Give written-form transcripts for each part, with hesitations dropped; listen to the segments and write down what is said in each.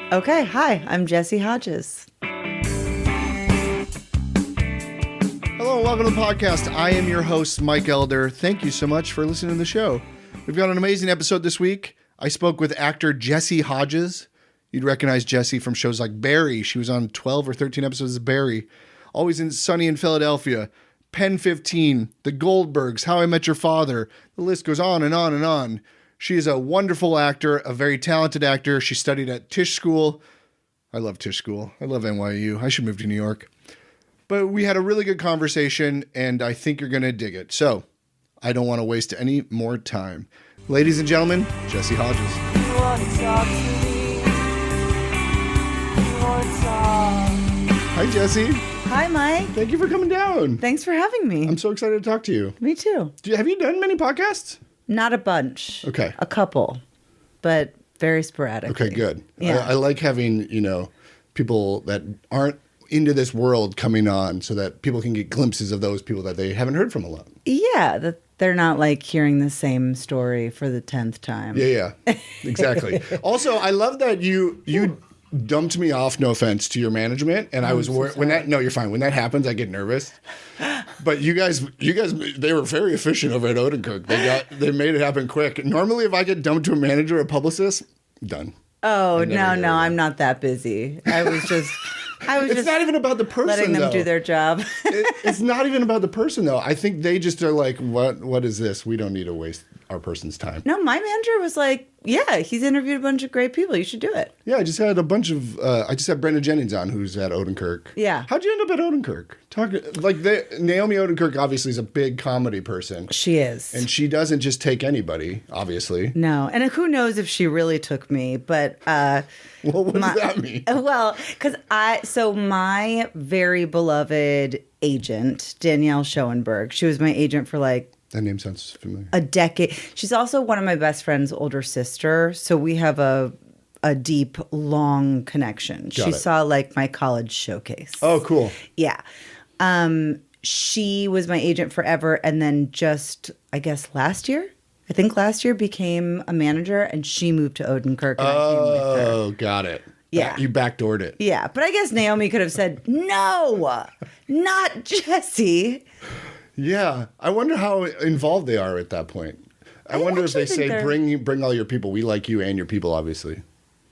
Okay, hi, I'm Jessy Hodges. Hello and welcome to the podcast. I am your host, Mike Elder. Thank you so much for listening to the show. We've got an amazing episode this week. I spoke with actor Jessy Hodges. You'd recognize Jessy from shows like Barry. She was on 12 or 13 episodes of Barry. Always in Sunny in Philadelphia. Pen 15, The Goldbergs, How I Met Your Father. The list goes on and on and on. She is a wonderful actor, a very talented actor. She studied at Tisch School. I love Tisch School. I love NYU. I should move to New York. But we had a really good conversation, and I think you're going to dig it. So I don't want to waste any more time. Ladies and gentlemen, Jessy Hodges. Hi, Jessy. Hi, Mike. Thank you for coming down. Thanks for having me. I'm so excited to talk to you. Me too. Have you done many podcasts? Not a bunch. Okay. A couple, but very sporadically. Okay, good. Yeah. I like having, people that aren't into this world coming on so that people can get glimpses of those people that they haven't heard from a lot. Yeah, that they're not like hearing the same story for the 10th time. Yeah, exactly. Also, I love that you dumped me off, no offense, to your management, and I was worried no, you're fine. When that happens, I get nervous. But you guys, they were very efficient over at Odenkirk. They made it happen quick. Normally, if I get dumped to a manager or a publicist, done. Oh, no, I'm not that busy. I was just it's not even about the person, letting them though. do their job. It's not even about the person, though. I think they just are like, what is this? We don't need to waste our person's time. No, my manager was like, yeah, he's interviewed a bunch of great people. You should do it. Yeah, I just had Brenda Jennings on, who's at Odenkirk. Yeah. How'd you end up at Odenkirk? Naomi Odenkirk obviously is a big comedy person. She is. And she doesn't just take anybody, obviously. No. And who knows if she really took me, but... well, what does that mean? Well, because my very beloved agent, Danielle Schoenberg, she was my agent for that name sounds familiar. a decade. She's also one of my best friend's older sister. So we have a deep, long connection. She saw my college showcase. Oh, cool. Yeah. She was my agent forever. And then just, I guess last year became a manager, and she moved to Odenkirk. And I came with her. Oh, got it. Yeah. You backdoored it. Yeah. But I guess Naomi could have said, no, not Jessy. Yeah. I wonder how involved they are at that point. I wonder if they say, bring all your people. We like you and your people, obviously.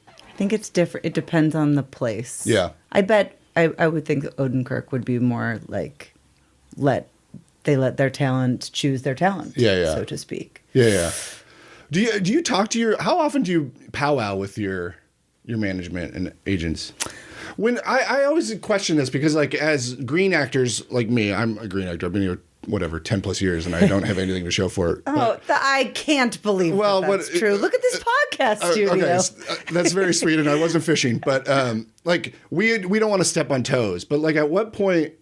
I think it's different. It depends on the place. Yeah. I bet I would think Odenkirk would be more like let their talent choose their talent, so to speak. Yeah. Do you talk to how often do you powwow with your management and agents? When I always question this because as green actors like me, I'm a green actor. I've been here 10 plus years, and I don't have anything to show for it. I can't believe that's true. Look at this podcast studio. Okay, that's very sweet, and I wasn't fishing, but we don't want to step on toes. But at what point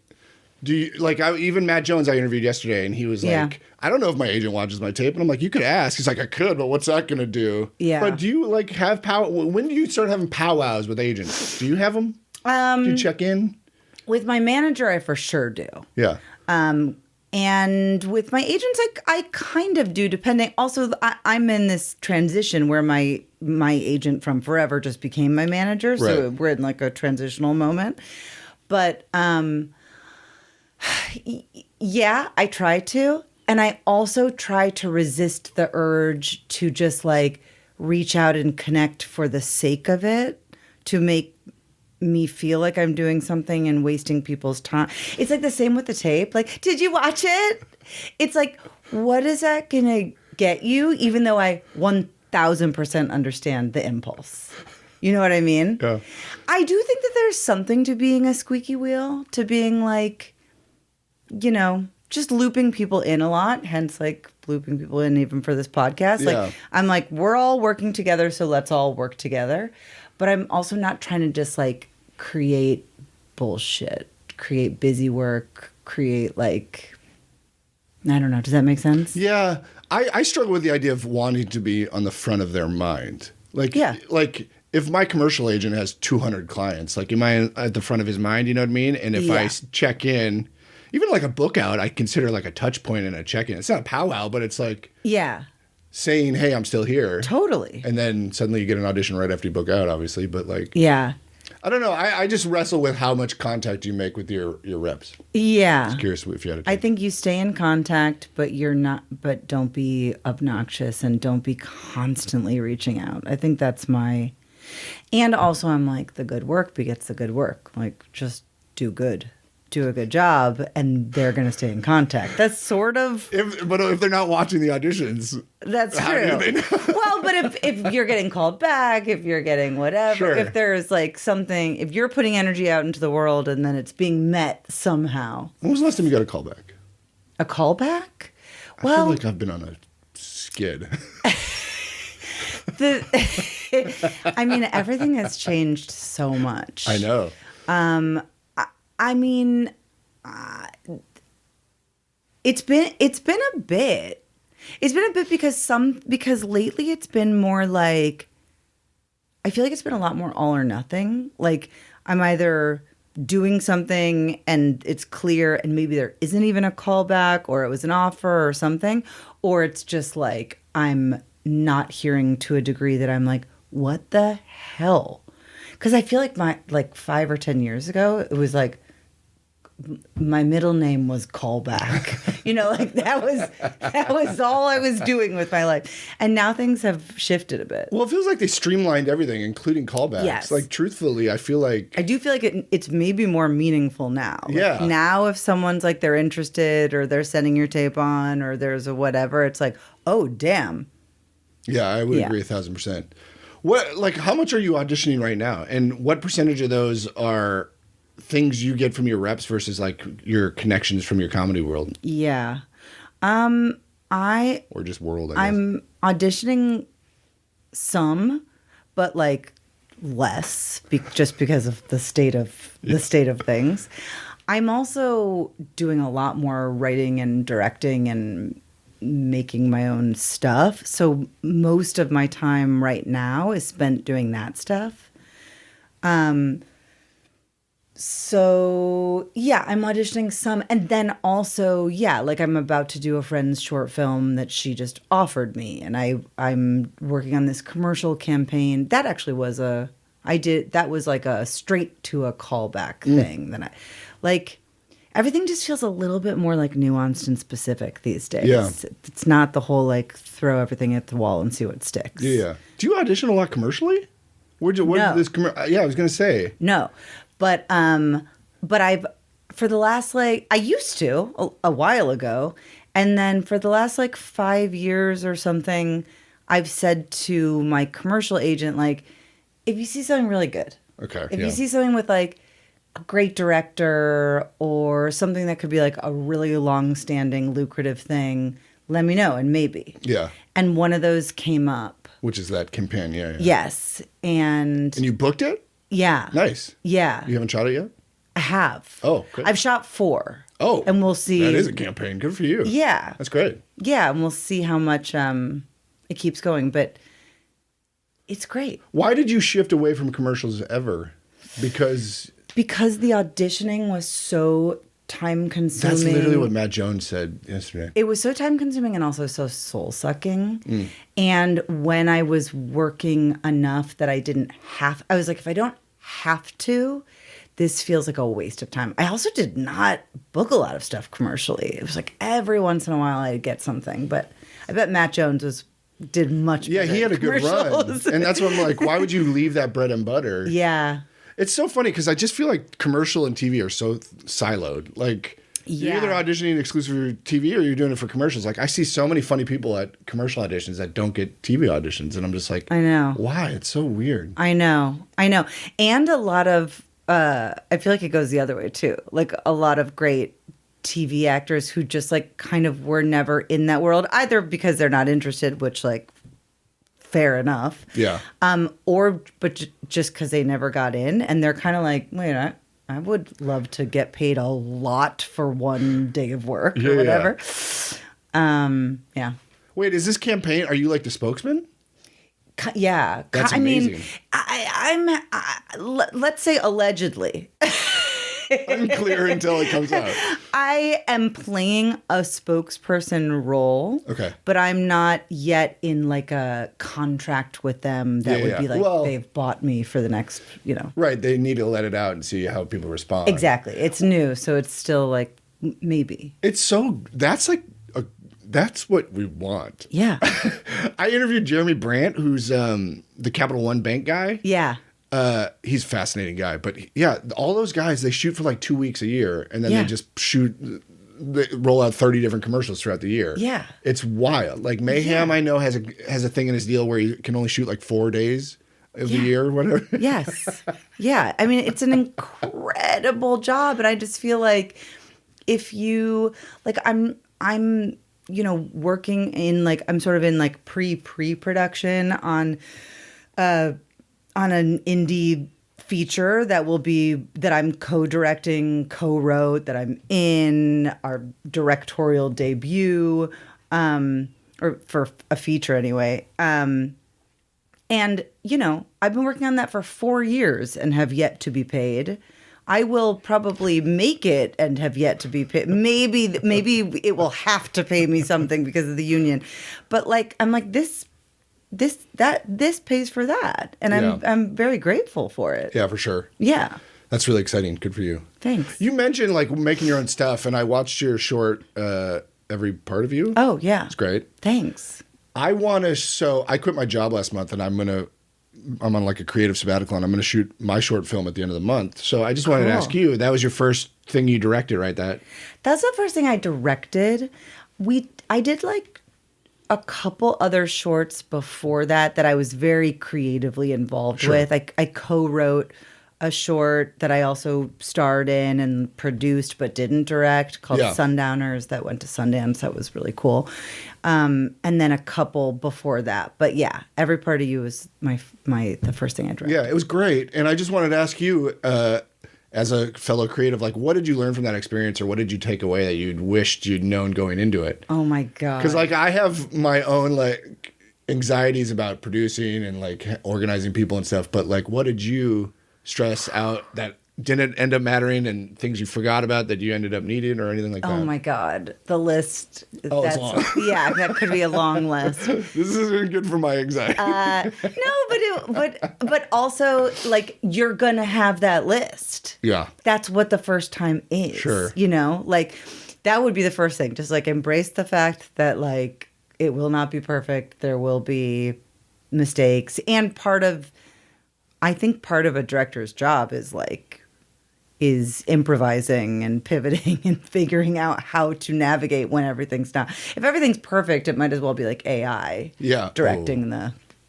do you even Matt Jones I interviewed yesterday, and he was like, I don't know if my agent watches my tape, and I'm like, you could ask. He's like, I could, but what's that gonna do? Yeah. But do you have power? When do you start having powwows with agents? Do you have them? Do you check in? With my manager, I for sure do. Yeah. And with my agents, I kind of do, depending. Also, I'm in this transition where my agent from forever just became my manager. So we're in a transitional moment. But yeah, I try to. And I also try to resist the urge to just reach out and connect for the sake of it, to make me feel like I'm doing something and wasting people's time. It's the same with the tape. Did you watch it? It's what is that going to get you? Even though I 1000% understand the impulse. You know what I mean? Yeah. I do think that there's something to being a squeaky wheel, to being just looping people in a lot. Hence looping people in even for this podcast. Yeah. I'm we're all working together, so let's all work together. But I'm also not trying to just create bullshit, create busy work, create I don't know. Does that make sense? Yeah. I struggle with the idea of wanting to be on the front of their mind. If my commercial agent has 200 clients, am I at the front of his mind? You know what I mean? And if I check in, even a book out, I consider a touch point and a check-in. It's not a powwow, but it's yeah. saying, hey, I'm still here. Totally. And then suddenly you get an audition right after you book out, obviously. But like, Yeah. I don't know. I just wrestle with how much contact you make with your reps. Yeah. Just curious if you had a I think you stay in contact, but but don't be obnoxious and don't be constantly reaching out. I think that's and also I'm like, the good work begets the good work. Like, just do a good job, and they're going to stay in contact. That's sort of... But if they're not watching the auditions... That's how true. do they know? Well, but if you're getting called back, if you're getting whatever, Sure. if there's like something... If you're putting energy out into the world and then it's being met somehow... When was the last time you got a callback? A callback? I feel like I've been on a skid. I mean, everything has changed so much. I know. I mean, it's been a bit. It's been a bit because lately it's been more like, I feel like it's been a lot more all or nothing. Like, I'm either doing something and it's clear and maybe there isn't even a callback, or it was an offer or something, or it's just like I'm not hearing to a degree that I'm like, what the hell? Because I feel like 5 or 10 years ago, it was like, my middle name was Callback. Like that was all I was doing with my life. And now things have shifted a bit. Well, it feels like they streamlined everything, including callbacks. Yes. Like, truthfully, I feel like... I do feel like it's maybe more meaningful now. Yeah. Like, now if someone's like, they're interested or they're sending your tape on or there's a whatever, it's like, oh, damn. Yeah, I would agree 1,000%. How much are you auditioning right now? And what percentage of those are things you get from your reps versus like your connections from your comedy world? Yeah. Or just world, I guess. I'm auditioning some, but like less just because of the state of things. I'm also doing a lot more writing and directing and making my own stuff. So most of my time right now is spent doing that stuff. So yeah, I'm auditioning some. And then also, yeah, like I'm about to do a friend's short film that she just offered me. And I'm working on this commercial campaign. That actually was that was like a straight to a callback thing that everything just feels a little bit more like nuanced and specific these days. Yeah. It's not the whole like throw everything at the wall and see what sticks. Yeah. Do you audition a lot commercially? No. I was going to say. No. But I've, for the last I used to a while ago. And then for the last 5 years or something, I've said to my commercial agent, like, if you see something really good. Okay. If you see something with a great director or something that could be a really long-standing, lucrative thing, let me know, and maybe. Yeah. And one of those came up. Which is that campaign, yeah. Yes. And you booked it? Yeah. Nice. Yeah. You haven't shot it yet? I have. Oh, great. I've shot 4. Oh. And we'll see. That is a campaign. Good for you. Yeah. That's great. Yeah, and we'll see how much it keeps going, but it's great. Why did you shift away from commercials ever? Because the auditioning was so time consuming. That's literally what Matt Jones said yesterday. It was so time consuming and also so soul sucking. And when I was working enough that I was like, if I don't have to, this feels like a waste of time. I also did not book a lot of stuff commercially. It was like every once in a while I'd get something, but I bet Matt Jones did much better. Yeah, he had a good run. And that's what I'm like, why would you leave that bread and butter? Yeah. It's so funny because I just feel like commercial and TV are so siloed. You're either auditioning exclusively for TV or you're doing it for commercials. I see so many funny people at commercial auditions that don't get TV auditions. And I'm just like, I know. Why? It's so weird. I know. And a lot of, I feel like it goes the other way too. A lot of great TV actors who just kind of were never in that world, either because they're not interested, which fair enough. Yeah. But just because they never got in, and they're kind of like, wait, I would love to get paid a lot for one day of work or whatever. Yeah. Wait, is this campaign? Are you the spokesman? Yeah. That's amazing. I'm let's say allegedly. unclear until it comes out. I am playing a spokesperson role. Okay. But I'm not yet in like a contract with them that would be like they've bought me for the next, Right. They need to let it out and see how people respond. Exactly. It's new, so it's still like maybe. That's what we want. Yeah. I interviewed Jeremy Brandt, who's the Capital One bank guy. Yeah. He's a fascinating guy. But yeah, all those guys, they shoot for like 2 weeks a year, and then they just they roll out 30 different commercials throughout the year. Yeah. It's wild. Like Mayhem, I know, has a thing in his deal where he can only shoot like 4 days of the year or whatever. Yes. Yeah. I mean, it's an incredible job. And I just feel like if you, like, I'm working in like, I'm sort of in like pre-production on an indie feature that I'm co-directing, co-wrote, that I'm in our directorial debut, or for a feature anyway. And, I've been working on that for 4 years and have yet to be paid. I will probably make it and have yet to be paid. Maybe it will have to pay me something because of the union. But like, I'm like, this pays for that. And I'm very grateful for it. Yeah, for sure. Yeah. That's really exciting. Good for you. Thanks. You mentioned like making your own stuff, and I watched your short, Every Part of You. Oh, yeah. It's great. Thanks. I quit my job last month, and I'm on like a creative sabbatical, and I'm going to shoot my short film at the end of the month. So I just wanted to ask you, that was your first thing you directed, right? That's the first thing I directed. I did like a couple other shorts before that I was very creatively involved with. I co-wrote a short that I also starred in and produced but didn't direct called Sundowners that went to Sundance. That was really cool. And then a couple before that. But yeah, Every Part of You was the first thing I directed. Yeah, it was great. And I just wanted to ask you, as a fellow creative, like, what did you learn from that experience, or what did you take away that you'd wished you'd known going into it? Oh my God. Because like I have my own like anxieties about producing and like organizing people and stuff, but like, what did you stress out that didn't end up mattering, and things you forgot about that you ended up needing, or anything like that? Oh my God. The list. Oh, it's long. Yeah, that could be a long list. This isn't good for my anxiety. No, but also like you're going to have that list. Yeah. That's what the first time is. Sure. Like that would be the first thing. Just like embrace the fact that like it will not be perfect. There will be mistakes. And I think part of a director's job is improvising and pivoting and figuring out how to navigate when everything's not. If everything's perfect, it might as well be like AI directing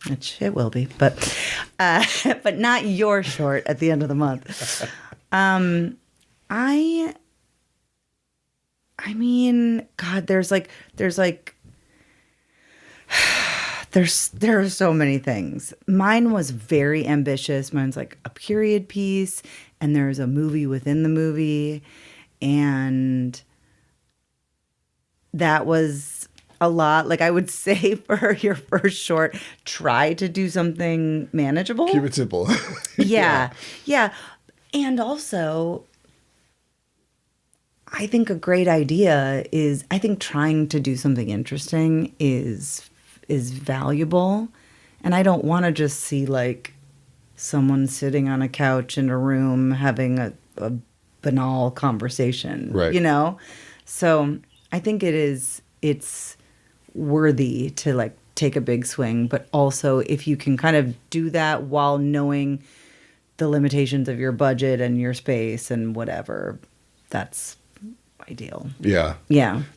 which it will be, but not your short at the end of the month. I mean, God, there are so many things. Mine was very ambitious. Mine's like a period piece, and there's a movie within the movie, and that was a lot. Like I would say for your first short, try to do something manageable. Keep it simple. Yeah. And also, I think a great idea is, I think trying to do something interesting is valuable. And I don't want to just see like someone sitting on a couch in a room having a banal conversation, right. So I think it's worthy to like take a big swing, but also if you can kind of do that while knowing the limitations of your budget and your space and whatever, that's ideal. Yeah.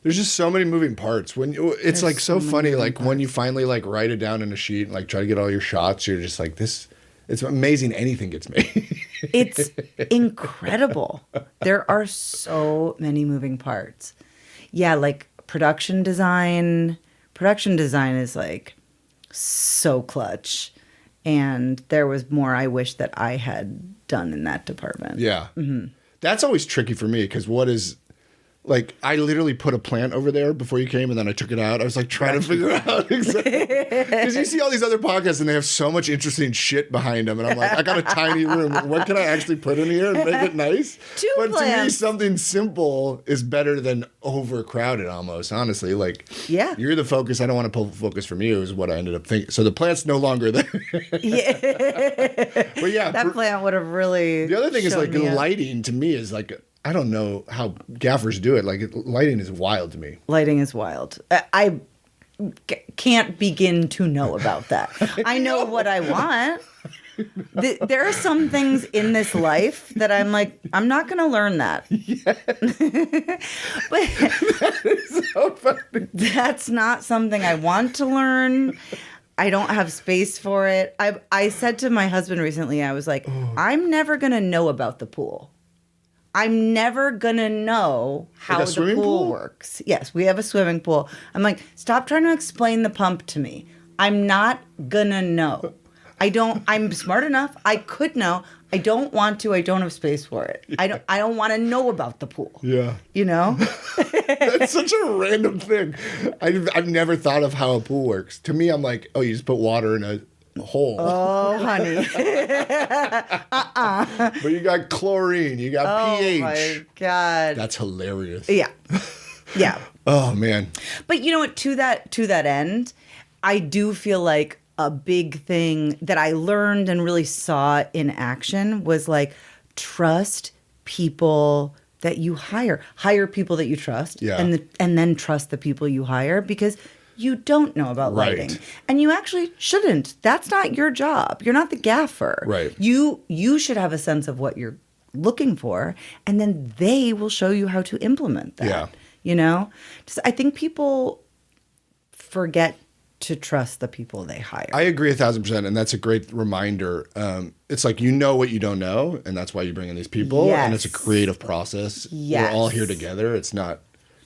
There's just so many moving parts. It's like so funny, like when you finally like write it down in a sheet and like try to get all your shots, you're just like, this, it's amazing anything gets made. It's incredible. There are so many moving parts. Yeah, like production design is like so clutch. And there was more I wish that I had done in that department. Yeah. Mm-hmm. That's always tricky for me because Like, I literally put a plant over there before you came, and then I took it out. I was like trying to figure out exactly. Because you see all these other podcasts, and they have so much interesting shit behind them. And I'm like, I got a tiny room. What can I actually put in here and make it nice? But to me, something simple is better than overcrowded almost, honestly. Like, you're the focus. I don't want to pull focus from you is what I ended up thinking. So the plant's no longer there. But yeah. That plant would have really. The other thing is like lighting to me is like, I don't know how gaffers do it. Like, lighting is wild to me. Lighting is wild. I can't begin to know about that. I know what I want. There are some things in this life that I'm like, I'm not going to learn that. Yes. But that is so funny. That's not something I want to learn. I don't have space for it. I said to my husband recently, I was like, I'm never going to know about the pool. I'm never going to know how the pool works. Yes, we have a swimming pool. I'm like, stop trying to explain the pump to me. I'm not going to know. I'm smart enough. I could know. I don't want to. I don't have space for it. Yeah. I don't want to know about the pool. Yeah. You know? That's such a random thing. I've never thought of how a pool works. To me, I'm like, oh, you just put water in a hole. Oh, honey. But you got chlorine. You got pH. Oh, my God. That's hilarious. Yeah. Yeah. Oh, man. But you know what? To that end, I do feel like a big thing that I learned and really saw in action was like, trust people that you hire. Hire people that you trust. Yeah. And then trust the people you hire, because you don't know about lighting. And you actually shouldn't. That's not your job. You're not the gaffer. Right. You should have a sense of what you're looking for, and then they will show you how to implement that. Yeah. You know? I think people forget to trust the people they hire. I agree 1,000%, and that's a great reminder. It's like, you know what you don't know, and that's why you bring in these people, and it's a creative process. We're all here together. It's not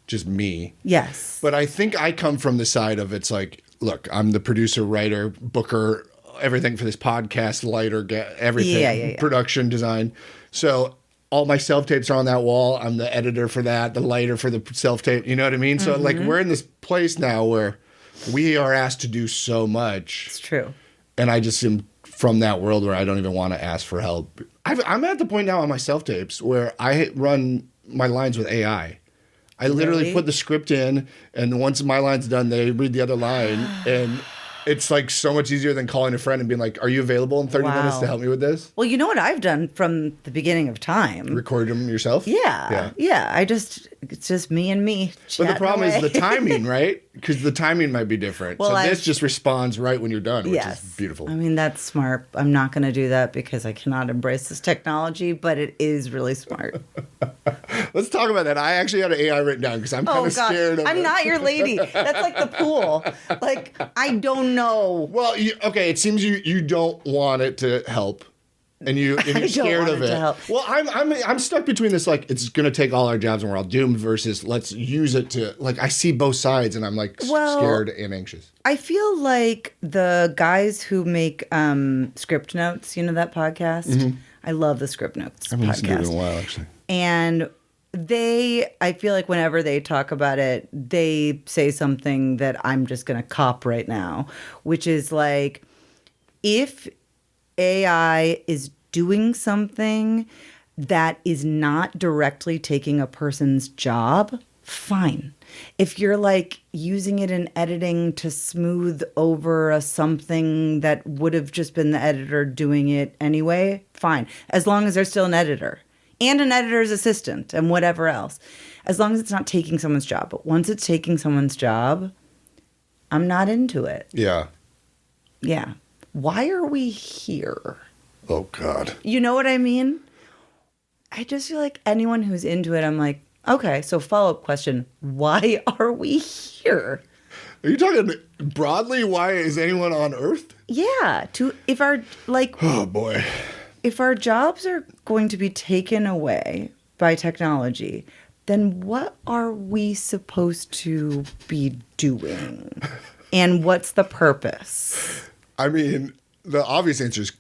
just me. Yes. But I think I come from the side of, it's like, look, I'm the producer, writer, booker, everything for this podcast, lighter, everything, production, design. So all my self-tapes are on that wall. I'm the editor for that, the lighter for the self-tape. You know what I mean? So like, we're in this place now where we are asked to do so much. It's true. And I just am from that world where I don't even want to ask for help. I'm at the point now on my self-tapes where I run my lines with AI. I literally put the script in, and once my line's done, they read the other line, and it's like so much easier than calling a friend and being like, are you available in 30 minutes to help me with this? Well, you know what I've done from the beginning of time? Record them yourself? Yeah. It's just me and me. But the problem is the timing, right? Because the timing might be different. Well, so this just responds right when you're done, which is beautiful. I mean, that's smart. I'm not going to do that because I cannot embrace this technology, but it is really smart. Let's talk about that. I actually had an AI written down because I'm kind of scared of it. I'm not your lady. That's like the pool. Like, I don't know. Well, it seems you don't want it to help. And you're scared of it. Well, I'm stuck between this, like, it's going to take all our jobs and we're all doomed, versus let's use it to, like, I see both sides and I'm like scared and anxious. I feel like the guys who make Script Notes, you know that podcast? Mm-hmm. I love the Script Notes podcast. I haven't listened to it in a while, actually. And I feel like whenever they talk about it, they say something that I'm just going to cop right now, which is like, if AI is doing something that is not directly taking a person's job, fine. If you're like using it in editing to smooth over something that would have just been the editor doing it anyway, fine. As long as there's still an editor and an editor's assistant and whatever else. As long as it's not taking someone's job. But once it's taking someone's job, I'm not into it. Yeah. Yeah. Why are we here? Oh, God. You know what I mean? I just feel like anyone who's into it, I'm like, okay, so follow-up question. Why are we here? Are you talking broadly? Why is anyone on Earth? Yeah. Oh, boy. If our jobs are going to be taken away by technology, then what are we supposed to be doing? And what's the purpose? I mean, the obvious answer is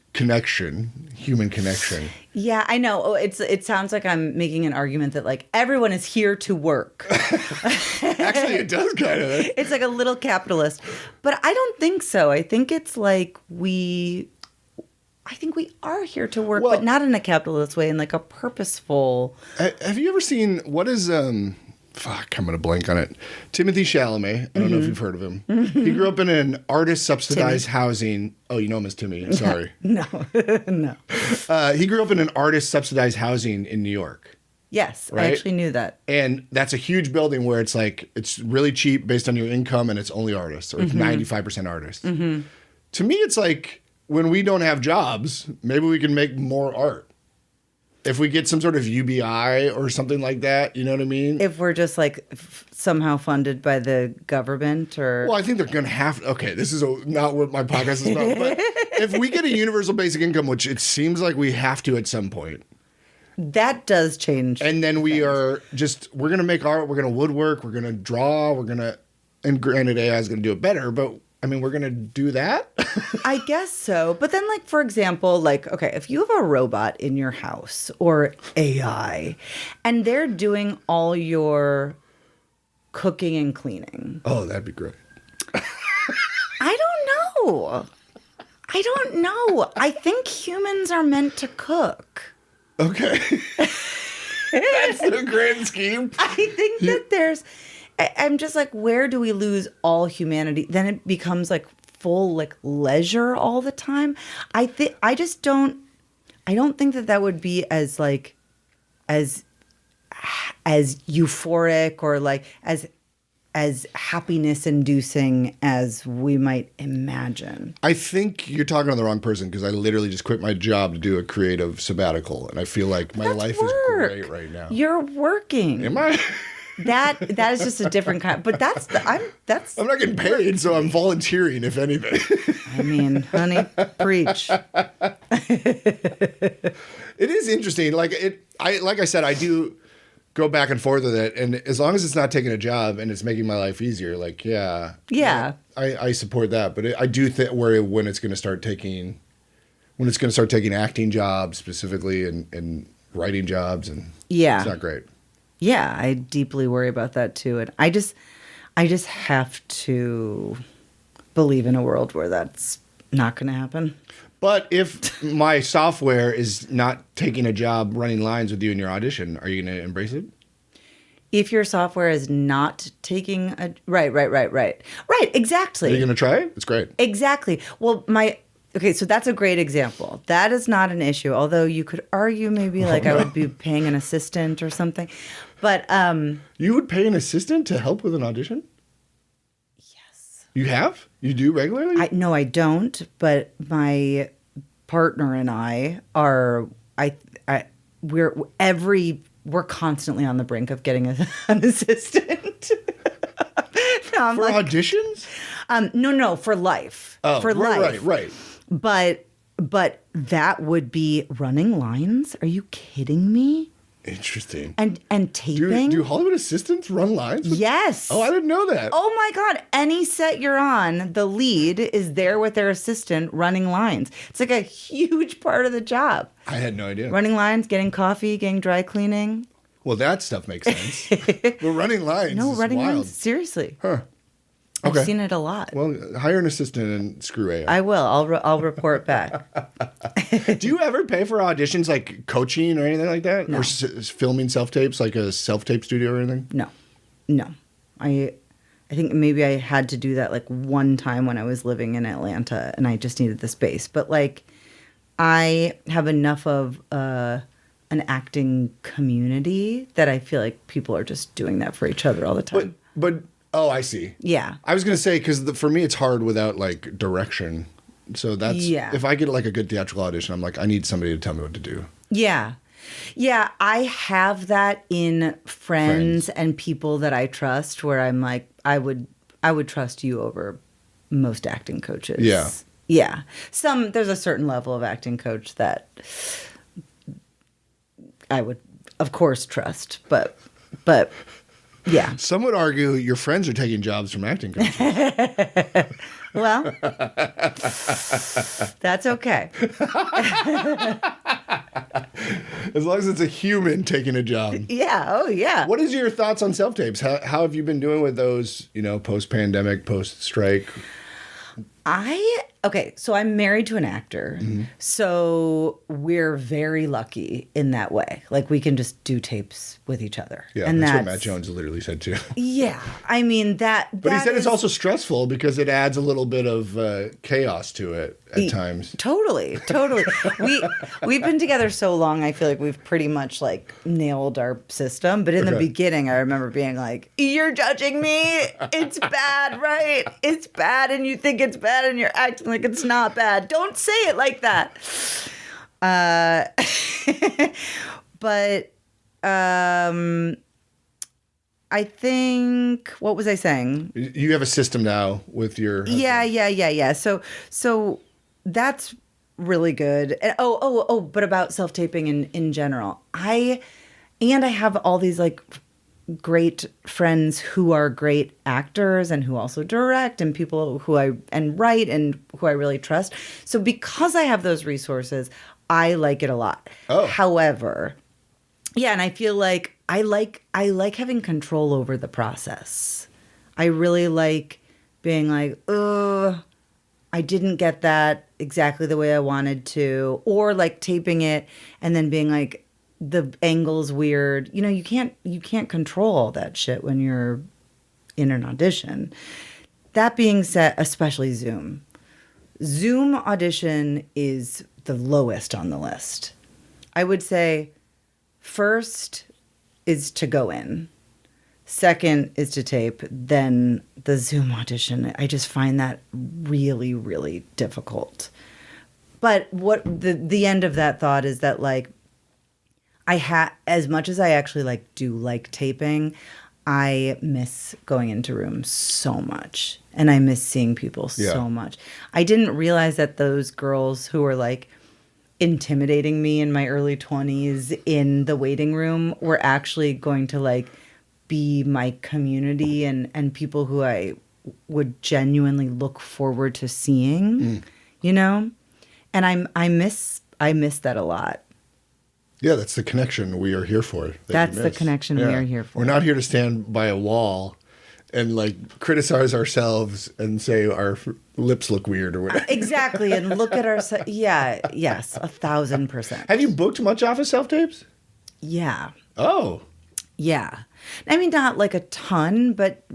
human connection. Yeah, I know. Oh, it sounds like I'm making an argument that like everyone is here to work. Actually, it does kind of. It's like a little capitalist. But I don't think so. I think it's like I think we are here to work, but not in a capitalist way, in like a purposeful. Have you ever seen, what is, fuck, I'm going to blank on it. Timothy Chalamet. I don't know if you've heard of him. He grew up in an artist-subsidized housing. Oh, you know him as Timmy. Sorry. No. No. He grew up in an artist-subsidized housing in New York. Yes, right? I actually knew that. And that's a huge building where it's like, it's really cheap based on your income and it's only artists, or it's 95% artists. To me, it's like, when we don't have jobs, maybe we can make more art. If we get some sort of UBI or something like that, you know what I mean? If we're just like somehow funded by the government or... Well, I think they're going to have... Okay, this is not what my podcast is about. But if we get a universal basic income, which it seems like we have to at some point. That does change. And then we're going to make art, we're going to woodwork, we're going to draw, we're going to... And granted, AI is going to do it better, but... I mean, we're going to do that? I guess so. But then, like, for example, like, okay, if you have a robot in your house or AI and they're doing all your cooking and cleaning. Oh, that'd be great. I don't know. I think humans are meant to cook. Okay. That's the grand scheme. I think that there's... I'm just like, where do we lose all humanity? Then it becomes like full like leisure all the time. I don't think that would be as like as euphoric or like as happiness inducing as we might imagine. I think you're talking to the wrong person because I literally just quit my job to do a creative sabbatical, and I feel like my life is great right now. You're working. Am I? That is just a different kind. But I'm not getting paid, so I'm volunteering, if anything. I mean, honey, preach. It is interesting. Like I said, I do go back and forth with it, and as long as it's not taking a job and it's making my life easier, like yeah, I support that. But I do worry when it's going to start taking acting jobs specifically and writing jobs, and it's not great. Yeah, I deeply worry about that too. And I just have to believe in a world where that's not going to happen. But if my software is not taking a job running lines with you in your audition, are you going to embrace it? If your software is not taking a... Right, exactly. Are you going to try it? It's great. Exactly. Well, okay, so that's a great example. That is not an issue, although you could argue maybe I would be paying an assistant or something. But you would pay an assistant to help with an audition? Yes. You have? You do regularly? No, I don't. But my partner and I are. We're constantly on the brink of getting an assistant. No, for auditions? No, for life. Oh, for life. Right. But that would be running lines. Are you kidding me? Interesting. And taping. Do Hollywood assistants run lines? Yes. Oh, I didn't know that. Oh my God. Any set you're on, the lead is there with their assistant running lines. It's like a huge part of the job. I had no idea. Running lines, getting coffee, getting dry cleaning. Well, that stuff makes sense. But running lines is running wild. lines. Seriously. Huh. Okay. I've seen it a lot. Well, hire an assistant and screw AI. I will. I'll report back. Do you ever pay for auditions, like coaching or anything like that? No. Or filming self-tapes, like a self-tape studio or anything? No. I think maybe I had to do that like one time when I was living in Atlanta and I just needed the space. But like I have enough of an acting community that I feel like people are just doing that for each other all the time. But oh, I see. Yeah. I was going to say, because for me, it's hard without like direction. So that's, if I get like a good theatrical audition, I'm like, I need somebody to tell me what to do. Yeah. I have that in friends and people that I trust where I'm like, I would trust you over most acting coaches. Yeah. There's a certain level of acting coach that I would, of course, trust, but yeah. Some would argue your friends are taking jobs from acting coaches. Well, That's okay. As long as it's a human taking a job. Yeah. Oh, yeah. What is your thoughts on self-tapes? How have you been doing with those, post-pandemic, post-strike? Okay, so I'm married to an actor. Mm-hmm. So we're very lucky in that way. Like we can just do tapes with each other. Yeah, and that's what Matt Jones literally said too. Yeah. I mean But he said it's also stressful because it adds a little bit of chaos to it at times. Totally. We've been together so long, I feel like we've pretty much like nailed our system. But in the beginning, I remember being like, "You're judging me. It's bad, right? It's bad, and you think it's bad, and you're acting like it's not bad. Don't say it like that." But I think, what was I saying? You have a system now with your husband. Yeah. So that's really good. And, but about self-taping in general. I have all these like great friends who are great actors and who also direct and people who write and who I really trust. So because I have those resources, I like it a lot. Oh. However, yeah, and I feel like I like having control over the process. I really like being like, I didn't get that exactly the way I wanted to, or like taping it and then being like, the angle's weird. You can't control all that shit when you're in an audition. That being said, especially Zoom. Zoom audition is the lowest on the list. I would say first is to go in. Second is to tape, then the Zoom audition. I just find that really, really difficult. But what the end of that thought is that like as much as I actually do like taping, I miss going into rooms so much, and I miss seeing people so much. I didn't realize that those girls who were like intimidating me in my early 20s in the waiting room were actually going to like be my community and people who I would genuinely look forward to seeing, And I miss that a lot. Yeah, that's the connection we are here for. That's the connection we are here for. We're not here to stand by a wall and criticize ourselves and say our lips look weird or whatever. Exactly, and look at ourselves. Yeah, yes, 1,000%. Have you booked much off of self-tapes? Yeah. Oh. Yeah. I mean, not like a ton, but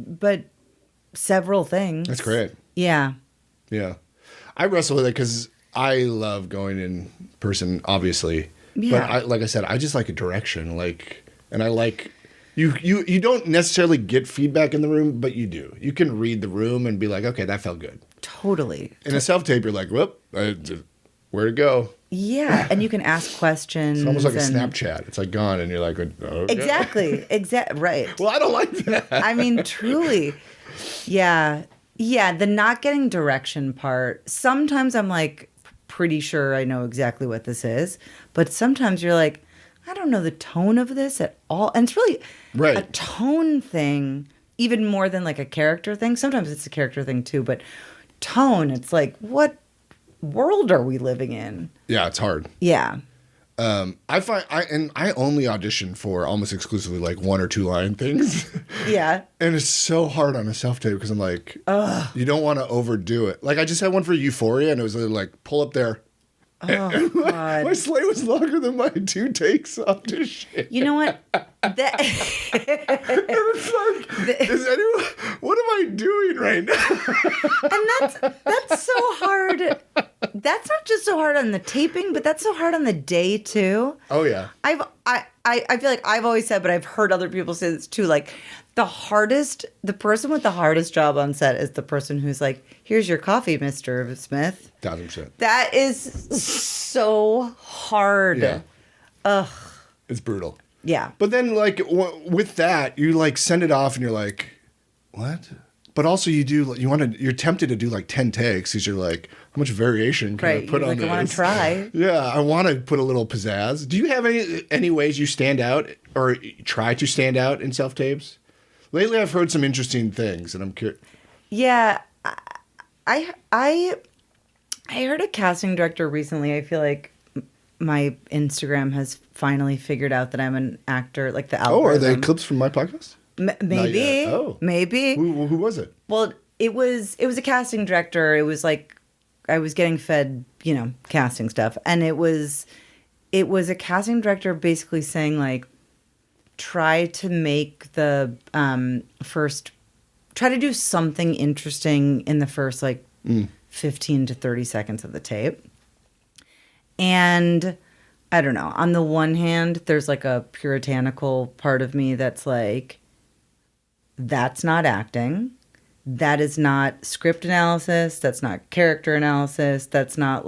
several things. That's great. Yeah. Yeah. I wrestle with it because I love going in person, obviously. Yeah. But like I said, I just like a direction. And I like you don't necessarily get feedback in the room, but you do. You can read the room and be like, okay, that felt good. Totally. In a self-tape, you're like, whoop, where'd it go? Yeah, and you can ask questions. It's almost like a Snapchat. It's like gone, and you're like, okay. Exactly. Right. Well, I don't like that. I mean, truly. Yeah. Yeah, the not getting direction part. Sometimes I'm like pretty sure I know exactly what this is, but sometimes you're like, I don't know the tone of this at all. And it's really a tone thing, even more than like a character thing. Sometimes it's a character thing too, but tone, it's like, what world are we living in? Yeah, it's hard. Yeah. I only audition for almost exclusively like 1 or 2 line things. Yeah. And it's so hard on a self-tape because I'm like, you don't want to overdo it. Like I just had one for Euphoria and it was like, pull up there. Oh, God. My slate was longer than my 2 takes audition. You know what? And it's like, what am I doing right now? And that's so hard. That's not just so hard on the taping, but that's so hard on the day too. Oh yeah. I feel like I've always said, but I've heard other people say this too. Like the person with the hardest job on set is the person who's like, here's your coffee, Mr. Smith. 1,000%. That is so hard. Yeah. Ugh. It's brutal. Yeah. But then with that, you like send it off and you're like, what? But also you're tempted to do like 10 takes because you're like, how much variation can I put on this? I want to try. Yeah, I want to put a little pizzazz. Do you have any ways you stand out or try to stand out in self-tapes? Lately, I've heard some interesting things, and I'm curious. Yeah, I I heard a casting director recently. I feel like my Instagram has finally figured out that I'm an actor, like the algorithm. Oh, are they clips from my podcast? Maybe. Oh. Maybe. Who was it? Well, it was a casting director. It was like I was getting fed, casting stuff, and it was a casting director basically saying like, try to make the try to do something interesting in the first 15 to 30 seconds of the tape. And I don't know. On the one hand, there's like a puritanical part of me that's like, that's not acting. That is not script analysis. That's not character analysis. That's not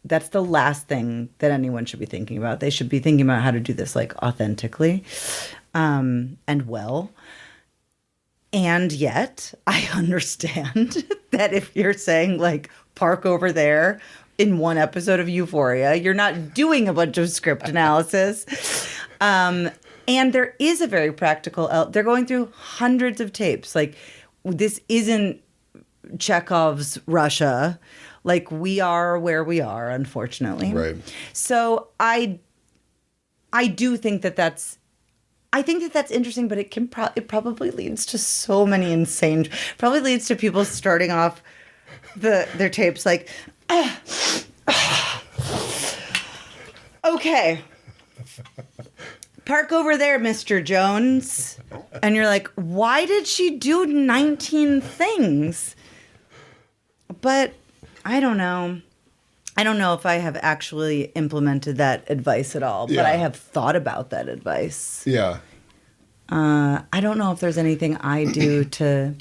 that's the last thing that anyone should be thinking about. They should be thinking about how to do this authentically and well. And yet, I understand that if you're saying park over there in one episode of Euphoria, you're not doing a bunch of script analysis. And there is a very practical, they're going through hundreds of tapes. This isn't Chekhov's Russia. We are where we are, unfortunately. Right. So I do think that's interesting, but it it probably leads to so many insane. Probably leads to people starting off their tapes okay, park over there, Mr. Jones, and you're like, why did she do 19 things? But I don't know. I don't know if I have actually implemented that advice at all, but I have thought about that advice. Yeah. I don't know if there's anything I do to...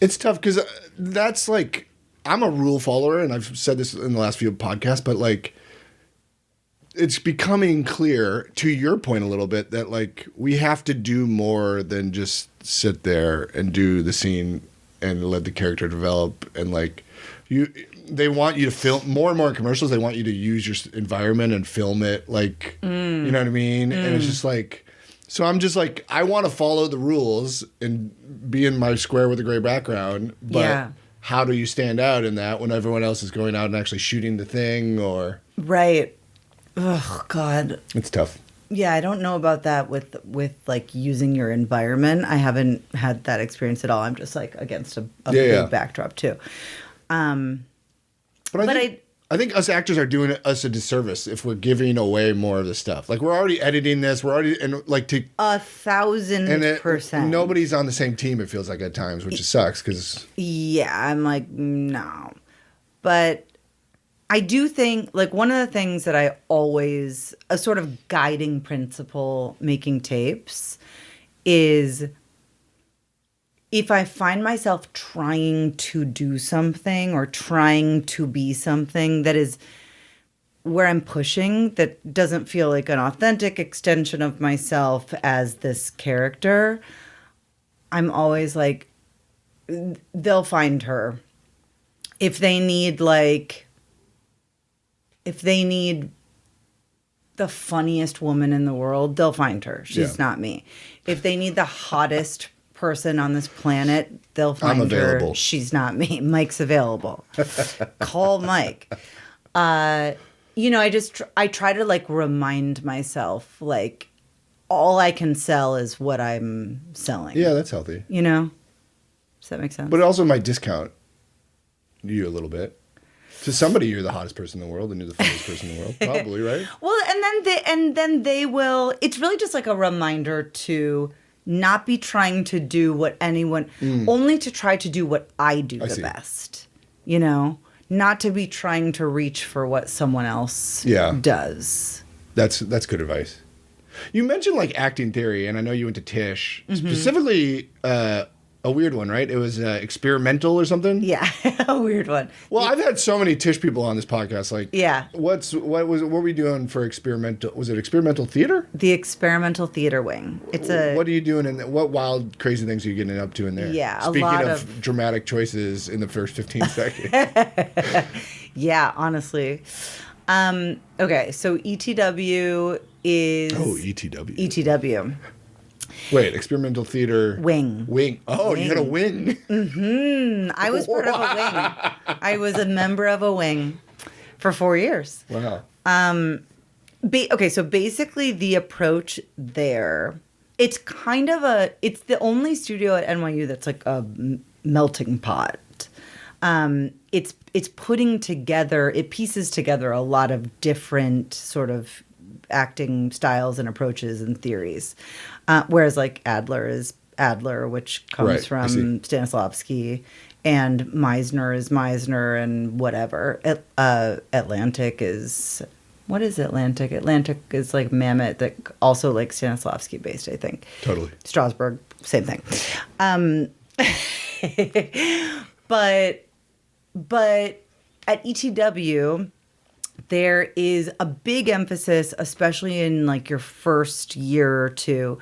It's tough because that's I'm a rule follower, and I've said this in the last few podcasts, but it's becoming clear, to your point a little bit, that we have to do more than just sit there and do the scene and let the character develop. And they want you to film more and more in commercials. They want you to use your environment and film it. You know what I mean? And it's just so I'm just I want to follow the rules and be in my square with a gray background. But how do you stand out in that when everyone else is going out and actually shooting the thing or... Right. Oh, God. It's tough. Yeah, I don't know about that with using your environment. I haven't had that experience at all. I'm just against a big backdrop too. But I think us actors are doing us a disservice if we're giving away more of the stuff. We're already editing this. We're already to 1,000%. Nobody's on the same team. It feels like at times, which sucks because. Yeah, I'm no, but I do think one of the things that I always a sort of guiding principle making tapes is if I find myself trying to do something or trying to be something that is where I'm pushing that doesn't feel like an authentic extension of myself as this character, I'm always they'll find her. If they need the funniest woman in the world, they'll find her. She's not me. If they need the hottest person on this planet, they'll find her. She's not me. Mike's available. Call Mike. I try to remind myself all I can sell is what I'm selling. Yeah, that's healthy. Does that make sense? But it also might discount you a little bit. To somebody, you're the hottest person in the world, and you're the funniest person in the world, probably, right? Well, and then they will. It's really just a reminder to not be trying to do what anyone, only to try to do what I do the best. Not to be trying to reach for what someone else does. That's good advice. You mentioned acting theory, and I know you went to Tisch, specifically a weird one, right? It was experimental or something. Yeah, a weird one. Well, I've had so many Tisch people on this podcast. What were we doing for experimental? Was it experimental theater? The experimental theater wing. What are you doing what wild, crazy things are you getting up to in there? Yeah, Speaking a lot of dramatic choices in the first 15 seconds. Yeah, honestly. Okay, so ETW is... Oh, ETW. ETW. Wait, experimental theater. Wing. Wing. Oh, you had a wing. I was part of a wing. I was a member of a wing for 4 years. Wow. Okay, so basically the approach there, it's the only studio at NYU that's like a melting pot. It's putting together, it pieces together a lot of different sort of acting styles and approaches and theories. Whereas like Adler is Adler, which comes from Stanislavski, and Meisner is Meisner, and whatever. Atlantic is... What is Atlantic? Atlantic is like Mammoth, that also like Stanislavski based, I think. Totally. Strasbourg, same thing. But at ETW, there is a big emphasis, especially in like your first year or two,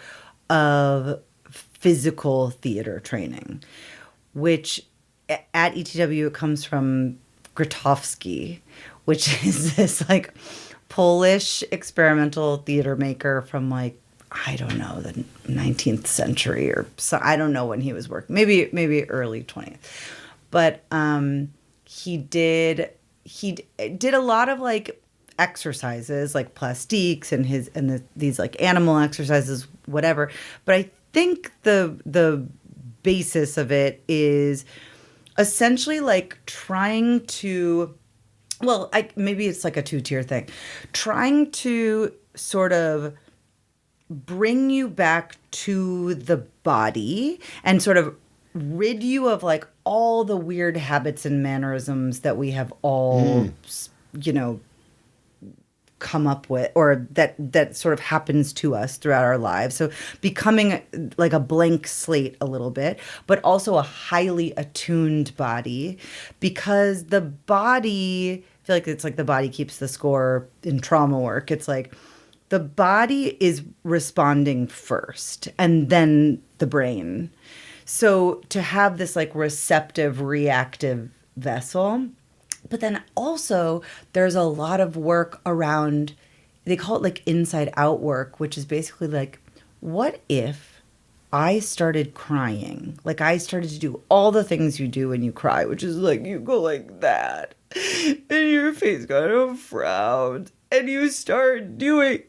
of physical theater training, which at ETW it comes from Grotowski, which is this like Polish experimental theater maker from like, I don't know, the 19th century or so. I don't know when he was working, maybe early 20th. But he did a lot of like exercises, like plastiques and these like animal exercises, whatever. But I think the basis of it is essentially like trying to, well, maybe it's like a 2-tier thing, trying to sort of bring you back to the body and sort of rid you of like all the weird habits and mannerisms that we have all, come up with, or that sort of happens to us throughout our lives. So becoming like a blank slate a little bit, but also a highly attuned body, because the body, I feel like it's like the body keeps the score in trauma work. It's like the body is responding first and then the brain. So to have this like receptive, reactive vessel. But then also there's a lot of work around, they call it like inside out work, which is basically like, what if I started crying? Like I started to do all the things you do when you cry, which is like you go like that and your face kind of frowns and you start doing.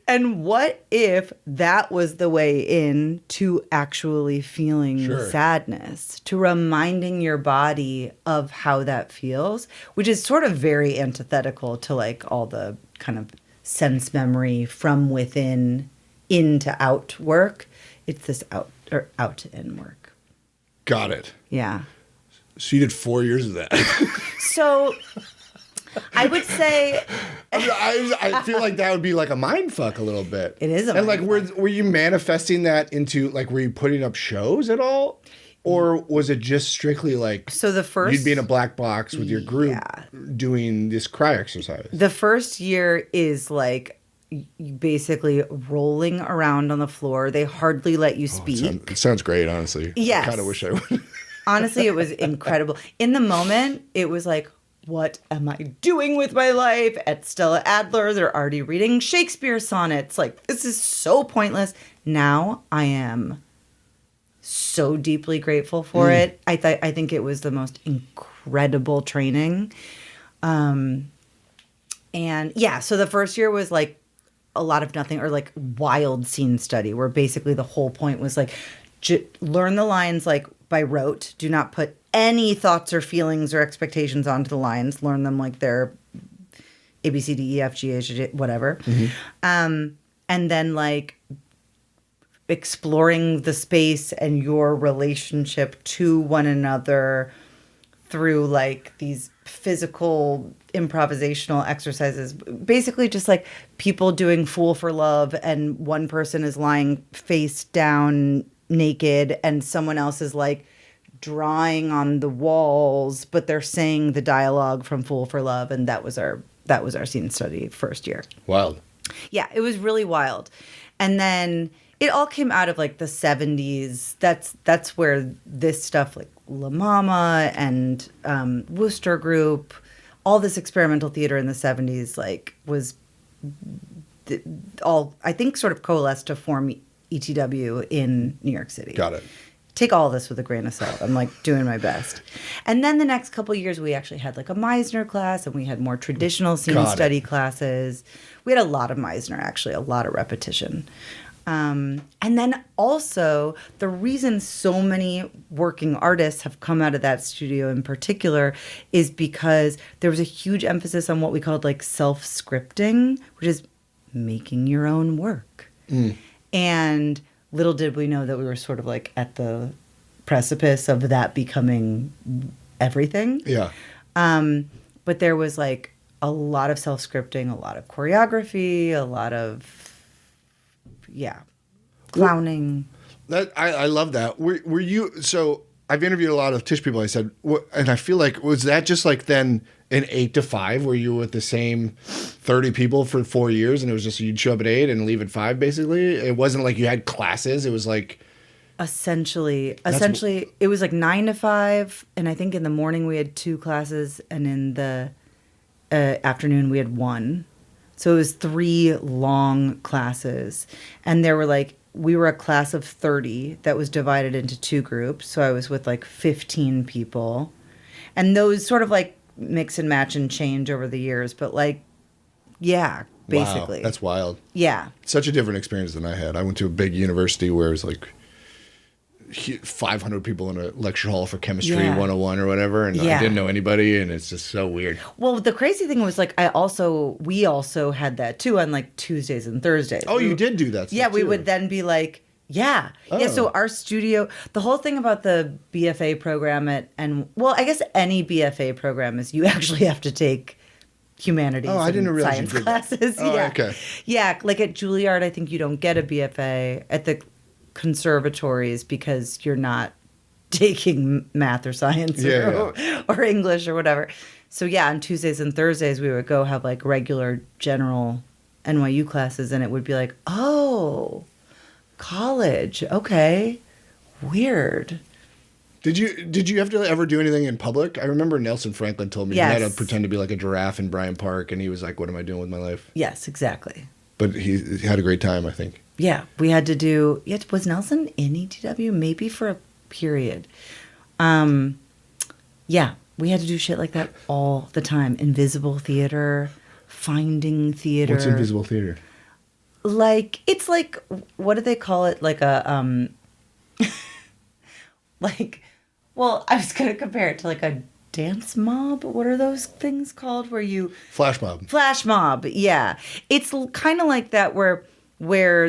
And what if that was the way in to actually feeling sadness, to reminding your body of how that feels, which is sort of very antithetical to like all the kind of sense memory from within into out work. It's this out to in work. Got it. Yeah. So you did 4 years of that. So I would say, I feel like that would be like a mind fuck a little bit. It is a and mind like, fuck. Were you manifesting that into like, were you putting up shows at all? Or was it just strictly like, so the first, you'd be in a black box with your group doing this cry exercise? The first year is like basically rolling around on the floor. They hardly let you speak. It sounds great, honestly. Yes. I kind of wish I would. Honestly, it was incredible. In the moment, it was like, what am I doing with my life? At Stella Adler, they're already reading Shakespeare sonnets. Like, this is so pointless. Now I am so deeply grateful for it. I think it was the most incredible training. And yeah, so the first year was like a lot of nothing, or like wild scene study, where basically the whole point was like, learn the lines like by rote. Do not put any thoughts or feelings or expectations onto the lines. Learn them like they're A, B, C, D, E, F, G, H, J, whatever. And then like exploring the space and your relationship to one another through like these physical improvisational exercises. Basically just like people doing Fool for Love, and one person is lying face down naked and someone else is like drawing on the walls, but they're saying the dialogue from Fool for Love. And that was our scene study first year. Wild. Yeah, it was really wild. And then it all came out of like the 70s. That's where this stuff like La Mama and Wooster Group, all this experimental theater in the 70s like was all, I think, sort of coalesced to form ETW in New York City. Got it. Take all this with a grain of salt. I'm like doing my best. And then the next couple of years, we actually had like a Meisner class, and we had more traditional scene study classes. We had a lot of Meisner, actually, a lot of repetition. And then also, the reason so many working artists have come out of that studio in particular is because there was a huge emphasis on what we called like self-scripting, which is making your own work. And little did we know that we were sort of like at the precipice of that becoming everything. Yeah. But there was like a lot of self-scripting, a lot of choreography, a lot of, clowning. I love that. Were you, so I've interviewed a lot of Tisch people. I said, and I feel like, was that just like then an 8 to 5 where you were with the same 30 people for 4 years and it was just you'd show up at 8 and leave at 5 basically? It wasn't like you had classes. It was like... Essentially, it was like 9 to 5. And I think in the morning we had 2 classes and in the afternoon we had 1. So it was 3 long classes. And there were like, we were a class of 30 that was divided into 2 groups. So I was with like 15 people. And those sort of like mix and match and change over the years. But like, yeah, basically. Wow, that's wild. Yeah. Such a different experience than I had. I went to a big university where it was like 500 people in a lecture hall for chemistry 101 or whatever. And I didn't know anybody. And it's just so weird. Well, the crazy thing was like, we also had that too on like Tuesdays and Thursdays. Oh, you did do that stuff Yeah, we too. would then be like, yeah. So our studio, the whole thing about the BFA program I guess any BFA program is you actually have to take humanities I didn't and realize science you did classes. That. Oh, okay. Yeah, like at Juilliard, I think you don't get a BFA at the conservatories because you're not taking math or science or English or whatever. So yeah, on Tuesdays and Thursdays, we would go have like regular general NYU classes, and it would be like, oh, college. Okay. Weird. Did you have to ever do anything in public? I remember Nelson Franklin told me he had to pretend to be like a giraffe in Bryant Park, and he was like, what am I doing with my life? Yes, exactly. But he had a great time, I think. Yeah. We had to do, was Nelson in ETW? Maybe for a period. Yeah. We had to do shit like that all the time. Invisible theater, finding theater. What's invisible theater? Like, it's like, what do they call it? Like a, like, well, I was going to compare it to like a dance mob. What are those things called where you... Flash mob. Flash mob, yeah. It's kind of like that where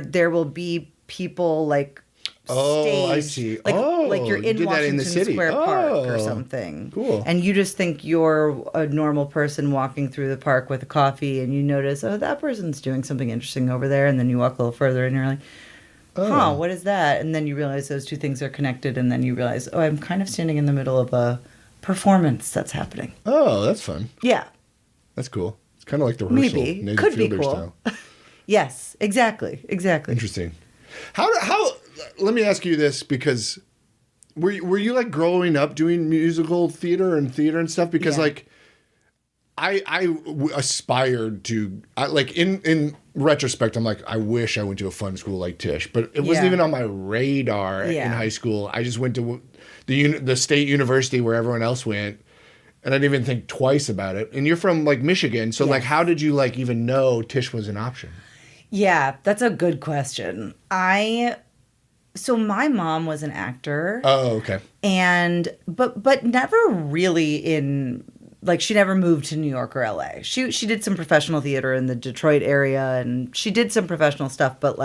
there will be people like staged. I see. Like you're in Washington Square Park or something. Cool. And you just think you're a normal person walking through the park with a coffee, and you notice, oh, that person's doing something interesting over there. And then you walk a little further and you're like, what is that? And then you realize those two things are connected. And then you realize, oh, I'm kind of standing in the middle of a performance that's happening. Oh, that's fun. Yeah. That's cool. It's kind of like the rehearsal. Maybe. Nathan Could Fielder be cool. Style. Yes, exactly. Interesting. How let me ask you this, because were you like growing up doing musical theater and stuff? Because like I aspired to, like in retrospect, I'm like, I wish I went to a fun school like Tisch, but it wasn't even on my radar in high school. I just went to the state university where everyone else went, and I didn't even think twice about it. And you're from like Michigan, so like, how did you like even know Tisch was an option? Yeah, that's a good question. So my mom was an actor. Oh, okay. And but never really in, like, she never moved to New York or LA. She did some professional theater in the Detroit area, and she did some professional stuff, but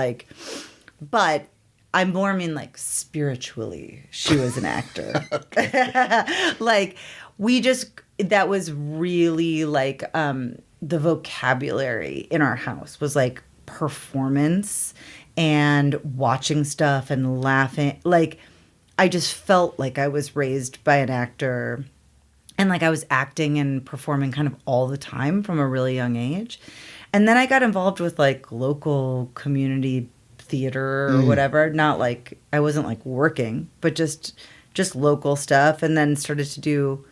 I more mean like spiritually she was an actor. Like, that was really like the vocabulary in our house was like performance and watching stuff and laughing. Like, I just felt like I was raised by an actor, and like I was acting and performing kind of all the time from a really young age. And then I got involved with like local community theater or whatever. Not like, I wasn't like working, but just local stuff. And then started to do,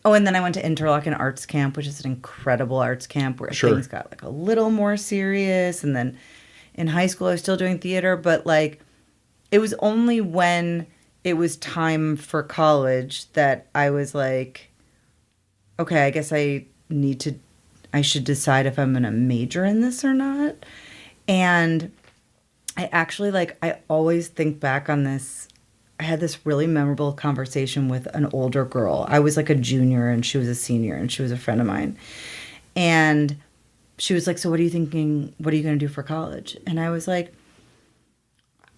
and then I went to Interlochen Arts Camp, which is an incredible arts camp where things got like a little more serious. And then in high school I was still doing theater, but like it was only when it was time for college that I was like, okay, I guess I should decide if I'm going to major in this or not. And I actually I always think back on this. I had this really memorable conversation with an older girl. I was like a junior and she was a senior and she was a friend of mine. And she was like, so what are you thinking? What are you going to do for college? And I was like,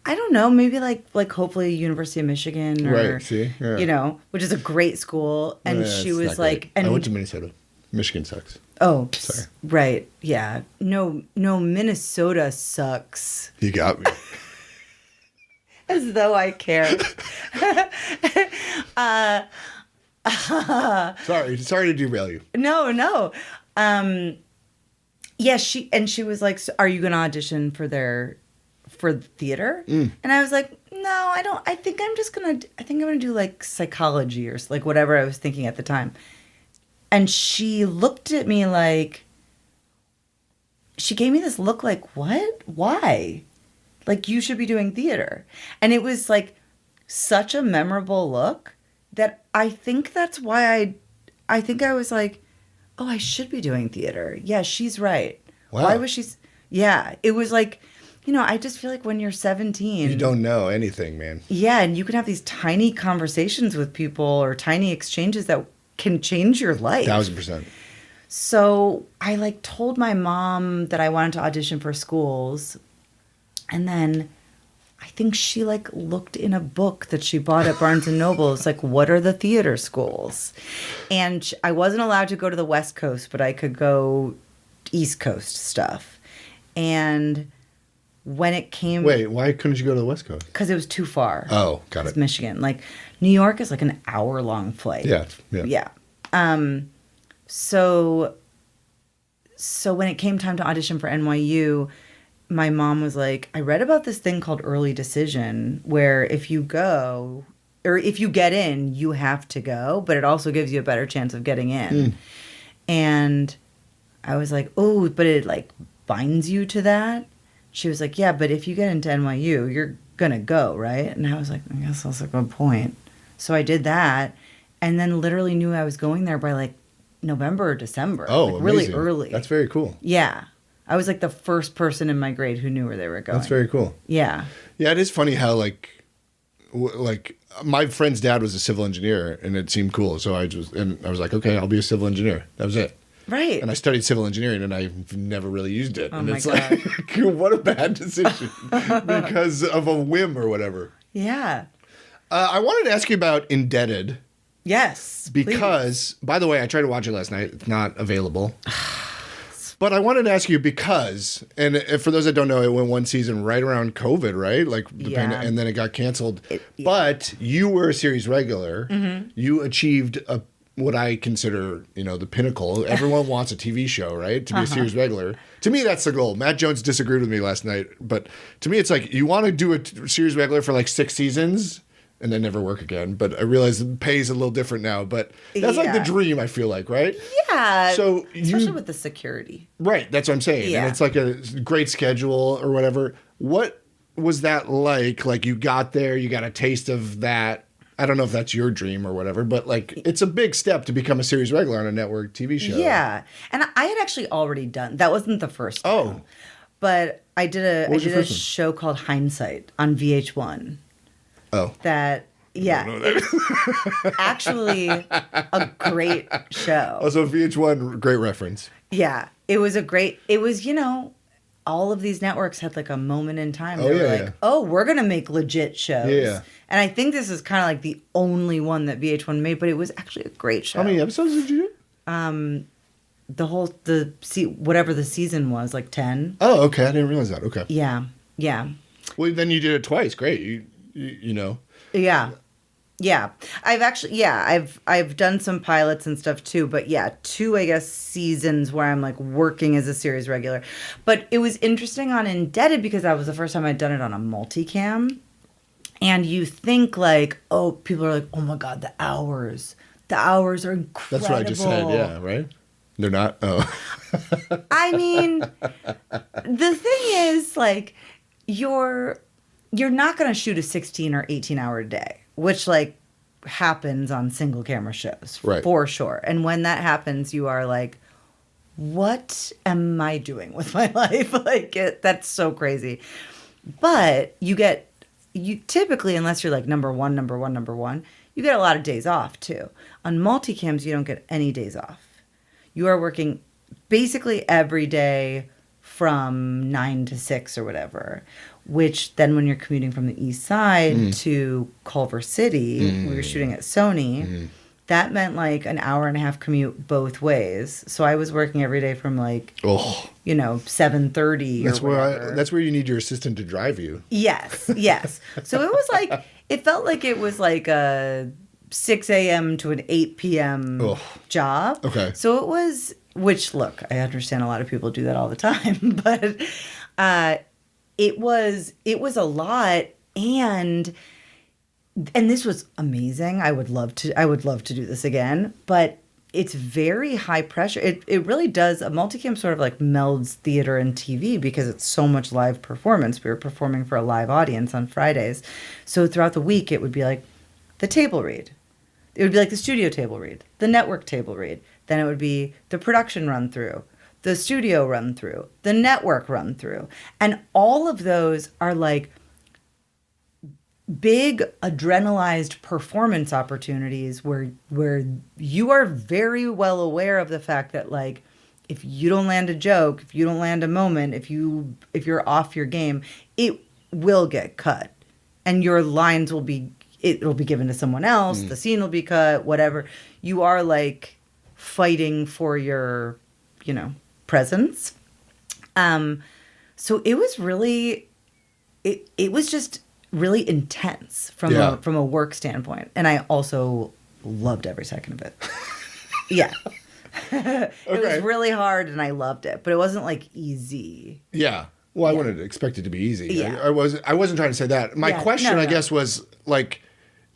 I don't know, maybe like hopefully University of Michigan or, right, see? Yeah. You know, which is a great school. And she was like, I went to Minnesota. Michigan sucks. Oh, sorry. Right. Yeah. No, Minnesota sucks. You got me. As though I cared. Sorry to derail you. No. Yeah, she was like, so are you going to audition for theater? And I was like, no, I don't. I think I'm going to do like psychology or like whatever I was thinking at the time. And she looked at me like, she gave me this look like, what? Why? Like, you should be doing theater. And it was like such a memorable look that I think that's why I think I was like, oh, I should be doing theater. Yeah, she's right. Wow. Why was she? Yeah, it was like, you know, I just feel like when you're 17. You don't know anything, man. Yeah, and you can have these tiny conversations with people or tiny exchanges that can change your life. 1000%. So I like told my mom that I wanted to audition for schools. And then I think she like looked in a book that she bought at Barnes and Noble. It's like, what are the theater schools? And I wasn't allowed to go to the West Coast, but I could go East Coast stuff. And when it came... Wait, why couldn't you go to the West Coast? Because it was too far. Oh, got it. It's Michigan. Like, New York is like an hour-long flight. Yeah. So when it came time to audition for NYU, my mom was like, I read about this thing called early decision where if you go or if you get in, you have to go, but it also gives you a better chance of getting in. And I was like, oh, but it like binds you to that. She was like, yeah, but if you get into NYU, you're going to go, right? And I was like, I guess that's a good point. So I did that and then literally knew I was going there by like November or December. Oh, like really amazing. Early. That's very cool. Yeah. I was like the first person in my grade who knew where they were going. That's very cool. Yeah. Yeah, it is funny how like my friend's dad was a civil engineer and it seemed cool. So I was like, okay, I'll be a civil engineer. That was it. Right. And I studied civil engineering and I've never really used it. Oh and my it's God. like, what a bad decision because of a whim or whatever. Yeah. I wanted to ask you about Indebted. Yes. Because, by the way, I tried to watch it last night. It's not available. But I wanted to ask you because, and for those that don't know, it went one season right around COVID, right? Like, and then it got canceled. But you were a series regular. Mm-hmm. You achieved what I consider, the pinnacle. Everyone wants a TV show, right? To be a series regular. To me, that's the goal. Matt Jones disagreed with me last night. But to me, it's like you want to do a series regular for like 6 seasons and then never work again. But I realize the pay is a little different now. But that's like the dream, I feel like, right? Yeah. So especially with the security. Right. That's what I'm saying. Yeah. And it's like a great schedule or whatever. What was that like? Like you got there, you got a taste of that. I don't know if that's your dream or whatever, but like it's a big step to become a series regular on a network TV show. Yeah. And I had actually already done, that wasn't the first time. Oh. But I did a one? show called Hindsight on VH1. Oh. That, yeah. Actually a great show. Also VH1, great reference. Yeah. It was, all of these networks had like a moment in time. They were like, oh, we're going to make legit shows. Yeah. And I think this is kind of like the only one that VH1 made, but it was actually a great show. How many episodes did you do? Whatever the season was, like 10. Oh, okay. I didn't realize that. Okay. Yeah. Yeah. Well, then you did it twice. Great. You know. Yeah. Yeah. I've done some pilots and stuff too, but yeah, 2, I guess, seasons where I'm like working as a series regular. But it was interesting on Indebted because that was the first time I'd done it on a multicam. And you think like, oh, people are like, oh my God, the hours are incredible. That's what I just said. Yeah. Right. They're not? Oh. I mean, the thing is, like, you're not going to shoot a 16 or 18-hour day, which, like, happens on single camera shows, Right. for sure. And when that happens, you are like, what am I doing with my life? Like, that's so crazy. But you typically, unless you're like number one, you get a lot of days off too. On multicams, you don't get any days off. You are working basically every day from 9 to 6 or whatever, which then when you're commuting from the east side to Culver City, where you're shooting at Sony, that meant like an hour and a half commute both ways. So I was working every day from like, 7:30 That's or whatever. that's where you need your assistant to drive you. Yes. So it was like, it felt like it was like a 6 a.m. to an 8 p.m. job. Okay. So it was, which, look, I understand a lot of people do that all the time, but it was a lot, and this was amazing. I would love to do this again, but it's very high pressure. It really does. A multicam sort of like melds theater and TV because it's so much live performance. We were performing for a live audience on Fridays. So throughout the week, it would be like the table read. It would be like the studio table read, the network table read. Then it would be the production run through, the studio run through, the network run through. And all of those are like big adrenalized performance opportunities where you are very well aware of the fact that, like, if you don't land a joke, if you don't land a moment, if you're off your game, it will get cut, and your lines will be given to someone else. The scene will be cut, whatever. You are like fighting for your, presence. So it was really, it was just really intense from a work standpoint, and I also loved every second of it. Yeah. It was really hard, and I loved it, but it wasn't like easy. Yeah. Well, I wouldn't expect it to be easy. Yeah. I wasn't trying to say that. My question, I guess, was like,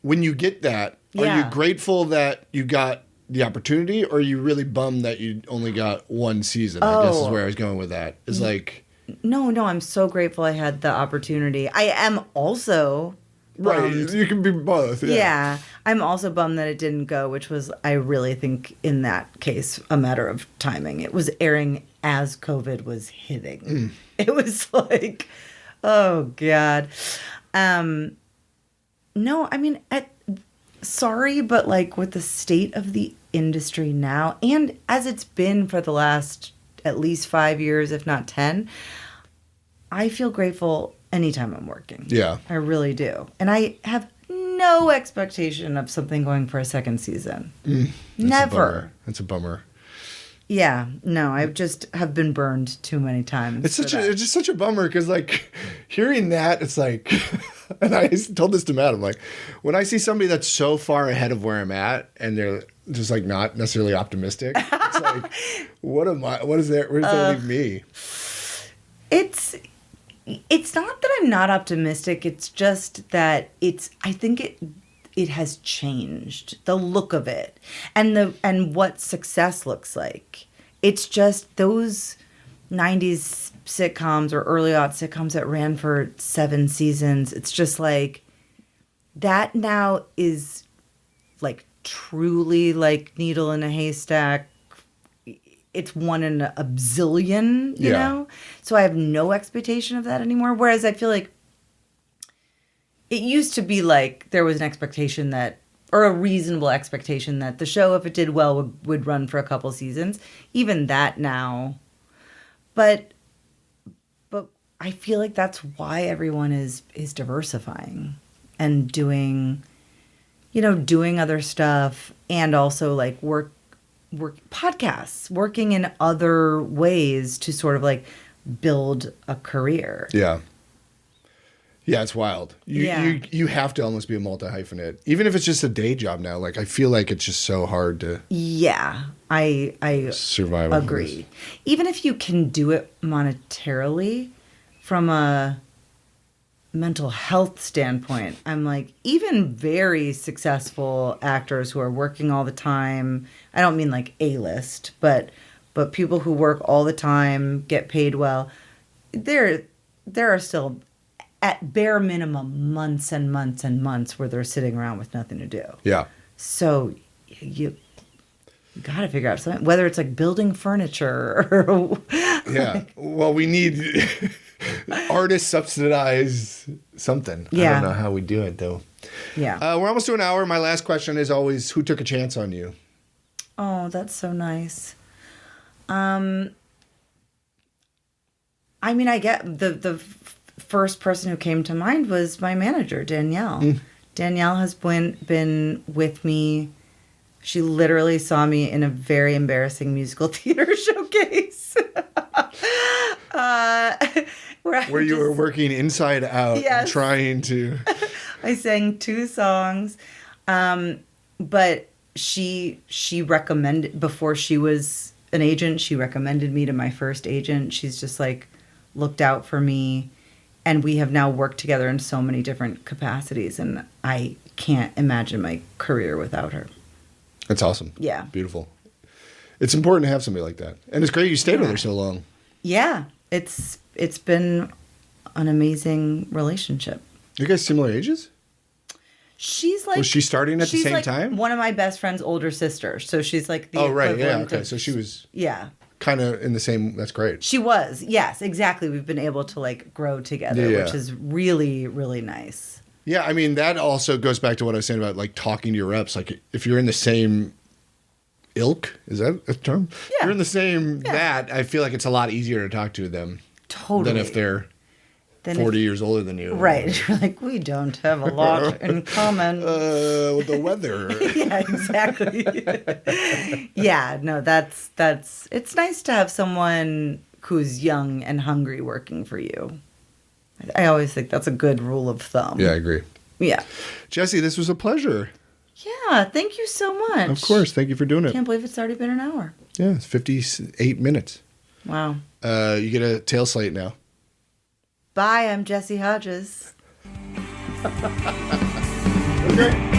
when you get that, are you grateful that you got the opportunity, or are you really bummed that you only got one season? I guess is where I was going with that. Is like, no, I'm so grateful I had the opportunity. I am also bummed. Right. You can be both. Yeah. I'm also bummed that it didn't go, which was, I really think in that case, a matter of timing. It was airing as COVID was hitting. It was like, oh God. No, I mean, sorry, but like with the state of the industry now, and as it's been for the last at least 5 years, if not 10, I feel grateful anytime I'm working. Yeah. I really do. And I have no expectation of something going for a second season. Never. That's a bummer. Yeah. No, I just have been burned too many times. It's just such a bummer because, like, hearing that, it's like, and I told this to Matt, I'm like, when I see somebody that's so far ahead of where I'm at and they're just like not necessarily optimistic, it's like, where does that leave me? It's not that I'm not optimistic. It's just that I think it has changed the look of it and what success looks like. It's just those 90s sitcoms or early aught sitcoms that ran for 7 seasons. It's just like that now is like truly like needle in a haystack. It's one in a bazillion, you know? So I have no expectation of that anymore. Whereas I feel like it used to be like there was an expectation that, or a reasonable expectation that the show, if it did well, would run for a couple seasons. Even that now. But I feel like that's why everyone is diversifying and doing other stuff, and also like work podcasts, working in other ways to sort of like build a career. Yeah, it's wild. You have to almost be a multi-hyphenate, even if it's just a day job now. Like, I feel like it's just so hard to. Yeah, I survive. Agree. Even if you can do it monetarily, from a mental health standpoint, I'm like, even very successful actors who are working all the time, I don't mean like A-list, but But people who work all the time, get paid well, there are still, at bare minimum, months and months and months where they're sitting around with nothing to do. Yeah. So you got to figure out something, whether it's like building furniture or Yeah. Well, we need artists subsidize something. Yeah. I don't know how we do it, though. Yeah. We're almost to an hour. My last question is always, who took a chance on you? Oh, that's so nice. I mean, I get the first person who came to mind was my manager, Danielle. Danielle has been with me. She literally saw me in a very embarrassing musical theater showcase. Where you were working inside out and Yes. trying to... I sang 2 songs. But she recommended, before she was an agent, she recommended me to my first agent. She's just like looked out for me. And we have now worked together in so many different capacities. And I can't imagine my career without her. That's awesome. Yeah. Beautiful. It's important to have somebody like that. And it's great you stayed with her so long. Yeah. It's been an amazing relationship. You guys similar ages? She's like... Was she starting at the she's same like time? one of my best friend's older sisters. So she's like the Oh, right. Yeah. equivalent Okay. of- So she was Yeah. kind of in the same... That's great. She was. Yes, exactly. We've been able to like grow together, Yeah. which is really, really nice. Yeah. I mean, that also goes back to what I was saying about like talking to your reps. Like if you're in the same ilk, is that a term? Yeah. If you're in the same Yeah. that, I feel like it's a lot easier to talk to them Totally. than if they're Then 40 years older than you. Right. You're like, we don't have a lot in common. With the weather. Yeah, exactly. Yeah, no, that's it's nice to have someone who's young and hungry working for you. I always think that's a good rule of thumb. Yeah, I agree. Yeah. Jessy, this was a pleasure. Yeah, thank you so much. Of course. Thank you for doing it. Can't believe it's already been an hour. Yeah, it's 58 minutes. Wow. You get a tail slate now. Bye, I'm Jessy Hodges. Okay.